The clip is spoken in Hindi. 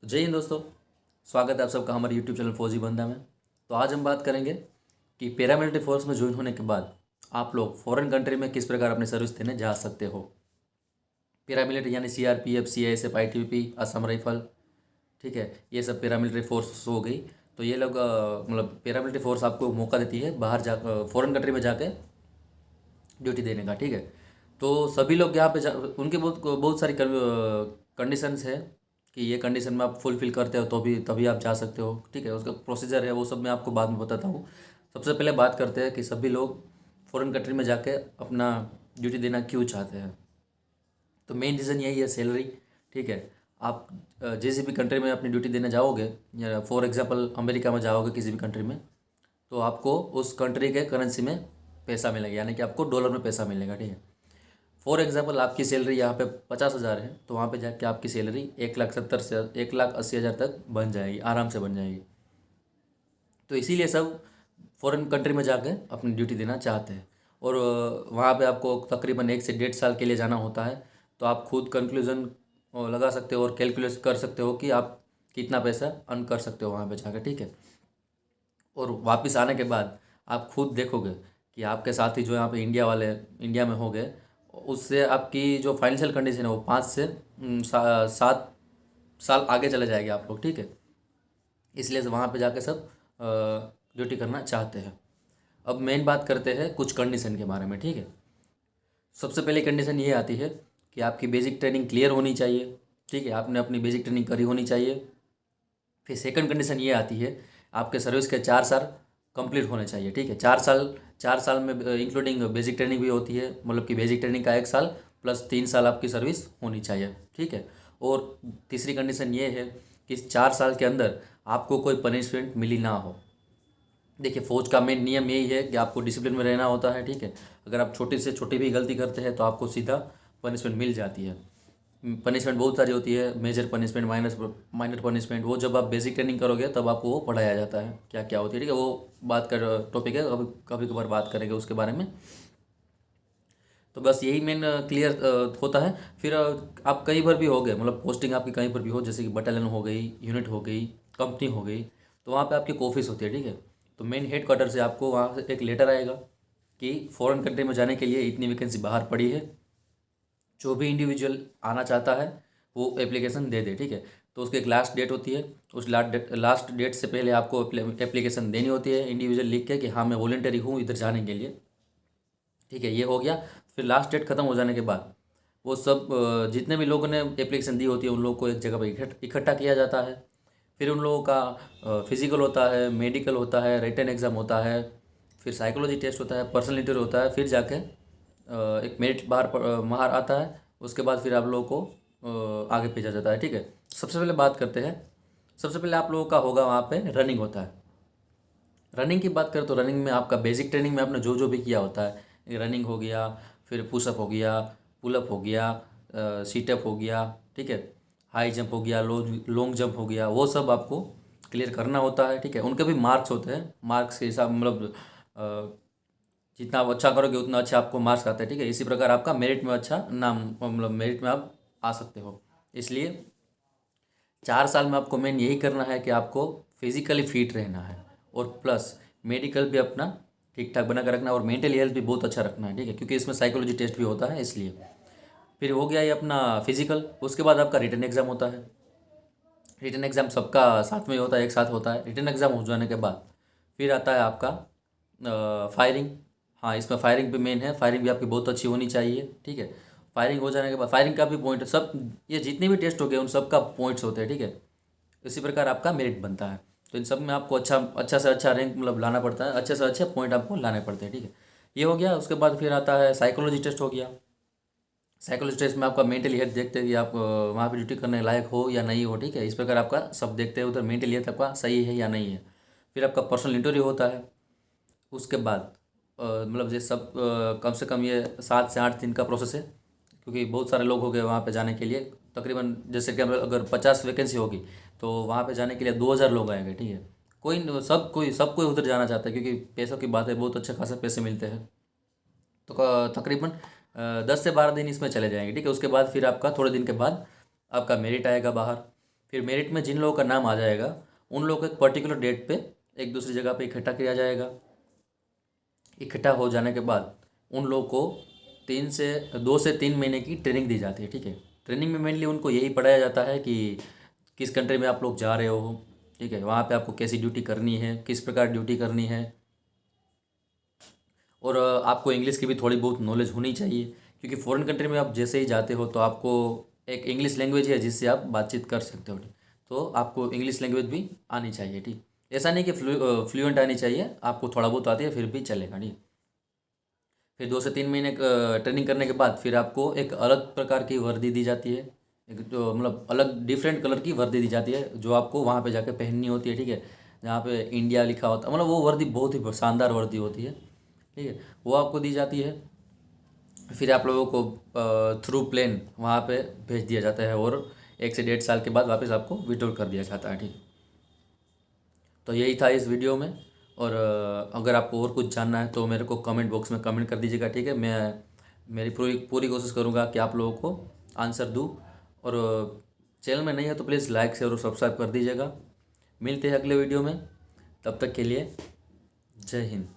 तो जय हिंद दोस्तों। स्वागत है आप सबका हमारे यूट्यूब चैनल फौजी बंदा में। तो आज हम बात करेंगे कि पैरामिलिट्री फोर्स में ज्वाइन होने के बाद आप लोग फॉरेन कंट्री में किस प्रकार अपनी सर्विस देने जा सकते हो। पैरामिलिट्री यानी CRPF, CISF, ITBP, Assam rifle, ठीक है, ये सब पैरामिलिट्री फोर्स हो गई। तो ये लोग मतलब पैरामिलिट्री फोर्स आपको मौका देती है बाहर जा फॉरेन कंट्री में जाके ड्यूटी देने का, ठीक है। तो सभी लोग यहाँ पे उनके बहुत बहुत सारी कंडीशंस है कि ये कंडीशन में आप फुलफिल करते हो तो भी तभी आप जा सकते हो, ठीक है। उसका प्रोसीजर है वो सब मैं आपको बाद में बताता हूँ। सबसे पहले बात करते हैं कि सभी लोग फॉरेन कंट्री में जाके अपना ड्यूटी देना क्यों चाहते हैं। तो मेन रीज़न यही है, सैलरी, ठीक है। आप जिस भी कंट्री में अपनी ड्यूटी देने जाओगे, या फॉर एग्जांपल अमेरिका में जाओगे किसी भी कंट्री में, तो आपको उस कंट्री के करेंसी में पैसा मिलेगा, यानी कि आपको डॉलर में पैसा मिलेगा, ठीक है। फॉर एग्जांपल आपकी सैलरी यहाँ पे 50,000 है, तो वहाँ पे जाके आपकी सैलरी 1,70,000 से 1,80,000 तक बन जाएगी, आराम से बन जाएगी। तो इसीलिए सब फॉरेन कंट्री में जाके अपनी ड्यूटी देना चाहते हैं। और वहाँ पे आपको तकरीबन 1 से 1.5 साल के लिए जाना होता है। तो आप खुद कंक्लूजन लगा सकते हो और कैलकुलेट कर सकते हो कि आप कितना पैसा अर्न कर सकते हो वहाँ पे जाकर, ठीक है। और वापस आने के बाद आप खुद देखोगे कि आपके साथी जो यहाँ पे इंडिया में हो गए, उससे आपकी जो फाइनेंशियल कंडीशन है वो 5 से 7 साल आगे चले जाएंगे आप लोग, ठीक है। इसलिए वहाँ पे जाके सब ड्यूटी करना चाहते हैं। अब मेन बात करते हैं कुछ कंडीशन के बारे में, ठीक है। सबसे पहले कंडीशन ये आती है कि आपकी बेसिक ट्रेनिंग क्लियर होनी चाहिए, ठीक है, आपने अपनी बेसिक ट्रेनिंग करी होनी चाहिए। फिर सेकंड कंडीशन ये आती है, आपके सर्विस के 4 साल कंप्लीट होने चाहिए, ठीक है। 4 साल में इंक्लूडिंग बेसिक ट्रेनिंग भी होती है, मतलब कि बेसिक ट्रेनिंग का 1 साल प्लस 3 साल आपकी सर्विस होनी चाहिए, ठीक है। और तीसरी कंडीशन ये है कि इस 4 साल के अंदर आपको कोई पनिशमेंट मिली ना हो। देखिए, फौज का मेन नियम यही है कि आपको डिसिप्लिन में रहना होता है, ठीक है। अगर आप छोटी से छोटी भी गलती करते हैं तो आपको सीधा पनिशमेंट मिल जाती है। पनिशमेंट बहुत सारी होती है, मेजर पनिशमेंट, माइनर पनिशमेंट। वो जब आप बेसिक ट्रेनिंग करोगे तब आपको वो पढ़ाया जाता है क्या क्या होती है, ठीक है। वो बात कर टॉपिक है, कभी कभी कभार बात करेंगे उसके बारे में। तो बस यही मेन क्लियर होता है। फिर आप कहीं पर भी हो गए, मतलब पोस्टिंग आपकी कहीं पर भी हो, जैसे कि बटालियन हो गई, यूनिट हो गई, कंपनी हो गई, तो वहाँ पे आपकी एक ऑफिस होती है, ठीक है। तो मेन हेड क्वार्टर से आपको वहाँ से एक लेटर आएगा कि फॉरेन कंट्री में जाने के लिए इतनी वैकेंसी बाहर पड़ी है, जो भी इंडिविजुअल आना चाहता है वो एप्लीकेशन दे दे, ठीक है। तो उसकी एक लास्ट डेट होती है, उस लास्ट डेट से पहले आपको एप्लीकेशन देनी होती है इंडिविजुअल लिख के कि हाँ मैं वॉलेंटरी हूँ इधर जाने के लिए, ठीक है। ये हो गया। फिर लास्ट डेट खत्म हो जाने के बाद वो सब जितने भी लोगों ने एप्लीकेशन दी होती है उन लोगों को एक जगह पर इकट्ठा किया जाता है। फिर उन लोगों का फिजिकल होता है, मेडिकल होता है, रिटन एग्ज़ाम होता है, फिर साइकोलॉजी टेस्ट होता है, पर्सनल इंटरव्यू होता है, फिर जाके एक मेरिट बाहर आता है। उसके बाद फिर आप लोगों को आगे भेजा जाता है, ठीक है। सबसे पहले बात करते हैं, सबसे पहले आप लोगों का होगा वहाँ पे रनिंग होता है। रनिंग की बात करें तो रनिंग में आपका बेसिक ट्रेनिंग में आपने जो जो भी किया होता है, रनिंग हो गया, फिर पुशअप हो गया, पुलअप हो गया, सीटअप हो गया, ठीक है, हाई जंप हो गया, लॉन्ग जंप हो गया, वो सब आपको क्लियर करना होता है, ठीक है। उनके भी मार्क्स होते हैं, मार्क्स के हिसाब मतलब जितना आप अच्छा करोगे उतना अच्छा आपको मार्क्स आते हैं, ठीक है। इसी प्रकार आपका मेरिट में अच्छा नाम, मतलब मेरिट में आप आ सकते हो। इसलिए 4 साल में आपको मेन यही करना है कि आपको फिजिकली फिट रहना है, और प्लस मेडिकल भी अपना ठीक ठाक बना कर रखना है, और मेंटली हेल्थ भी बहुत अच्छा रखना है, ठीक है, क्योंकि इसमें साइकोलॉजी टेस्ट भी होता है इसलिए। फिर हो गया ये अपना फिजिकल। उसके बाद आपका रिटन एग्ज़ाम होता है। रिटन एग्ज़ाम सबका साथ में होता है, एक साथ होता है। रिटन एग्ज़ाम हो जाने के बाद फिर आता है आपका फायरिंग। हाँ, इसमें फायरिंग भी मेन है, फायरिंग भी आपकी बहुत अच्छी होनी चाहिए, ठीक है। फायरिंग हो जाने के बाद फायरिंग का भी पॉइंट, सब ये जितने भी टेस्ट हो गए उन सब का पॉइंट्स होते हैं, ठीक है। इसी प्रकार आपका मेरिट बनता है। तो इन सब में आपको अच्छा अच्छा से अच्छा रैंक मतलब लाना पड़ता है, अच्छे से अच्छे पॉइंट आपको लाने पड़ते हैं, ठीक है। ये हो गया। उसके बाद फिर आता है साइकोलॉजी टेस्ट हो गया। साइकोलॉजी टेस्ट में आपका मेंटली हेल्थ देखते हैं कि आप वहाँ पे ड्यूटी करने लायक हो या नहीं हो, ठीक है। इस प्रकार आपका सब देखते हैं, उधर मेंटली हेल्थ आपका सही है या नहीं है। फिर आपका पर्सनल इंटरव्यू होता है। उसके बाद मतलब ये सब कम से कम ये 7 से 8 दिन का प्रोसेस है, क्योंकि बहुत सारे लोग हो गए वहाँ पे जाने के लिए। तकरीबन जैसे कि अगर 50 वैकेंसी होगी तो वहाँ पे जाने के लिए 2,000 लोग आएंगे, ठीक है। सब कोई उधर जाना चाहता है, क्योंकि पैसों की बात है, बहुत अच्छे खासे पैसे मिलते हैं। तो तकरीबन 10 से 12 दिन इसमें चले जाएंगे, ठीक है। उसके बाद फिर आपका थोड़े दिन के बाद आपका मेरिट आएगा बाहर। फिर मेरिट में जिन लोगों का नाम आ जाएगा उन लोगों को एक पर्टिकुलर डेट पे एक दूसरी जगह पे इकट्ठा किया जाएगा। इकट्ठा हो जाने के बाद उन लोगों को 2 से 3 महीने की ट्रेनिंग दी जाती है, ठीक है। ट्रेनिंग में मेनली उनको यही पढ़ाया जाता है कि किस कंट्री में आप लोग जा रहे हो, ठीक है, वहाँ पे आपको कैसी ड्यूटी करनी है, किस प्रकार ड्यूटी करनी है। और आपको इंग्लिश की भी थोड़ी बहुत नॉलेज होनी चाहिए, क्योंकि फ़ॉरेन कंट्री में आप जैसे ही जाते हो तो आपको एक इंग्लिश लैंग्वेज है जिससे आप बातचीत कर सकते हो, ठीक। तो आपको इंग्लिश लैंग्वेज भी आनी चाहिए, ठीक। ऐसा नहीं कि फ्लुएंट आनी चाहिए, आपको थोड़ा बहुत आती है फिर भी चलेगा, ठीक। फिर 2 से 3 महीने ट्रेनिंग करने के बाद फिर आपको एक अलग प्रकार की वर्दी दी जाती है, एक जो मतलब अलग डिफरेंट कलर की वर्दी दी जाती है जो आपको वहाँ पे जाके पहननी होती है, ठीक है। जहाँ पे इंडिया लिखा होता है, मतलब वो वर्दी बहुत ही शानदार वर्दी होती है, ठीक है, वो आपको दी जाती है। फिर आप लोगों को थ्रू प्लेन वहाँ पे भेज दिया जाता है और 1 से 1.5 साल के बाद वापस आपको विड्रॉल कर दिया जाता है, ठीक। तो यही था इस वीडियो में। और अगर आपको और कुछ जानना है तो मेरे को कमेंट बॉक्स में कमेंट कर दीजिएगा, ठीक है। मैं मेरी पूरी पूरी कोशिश करूँगा कि आप लोगों को आंसर दूँ। और चैनल में नहीं है तो प्लीज़ लाइक शेयर और सब्सक्राइब कर दीजिएगा। मिलते हैं अगले वीडियो में, तब तक के लिए जय हिंद।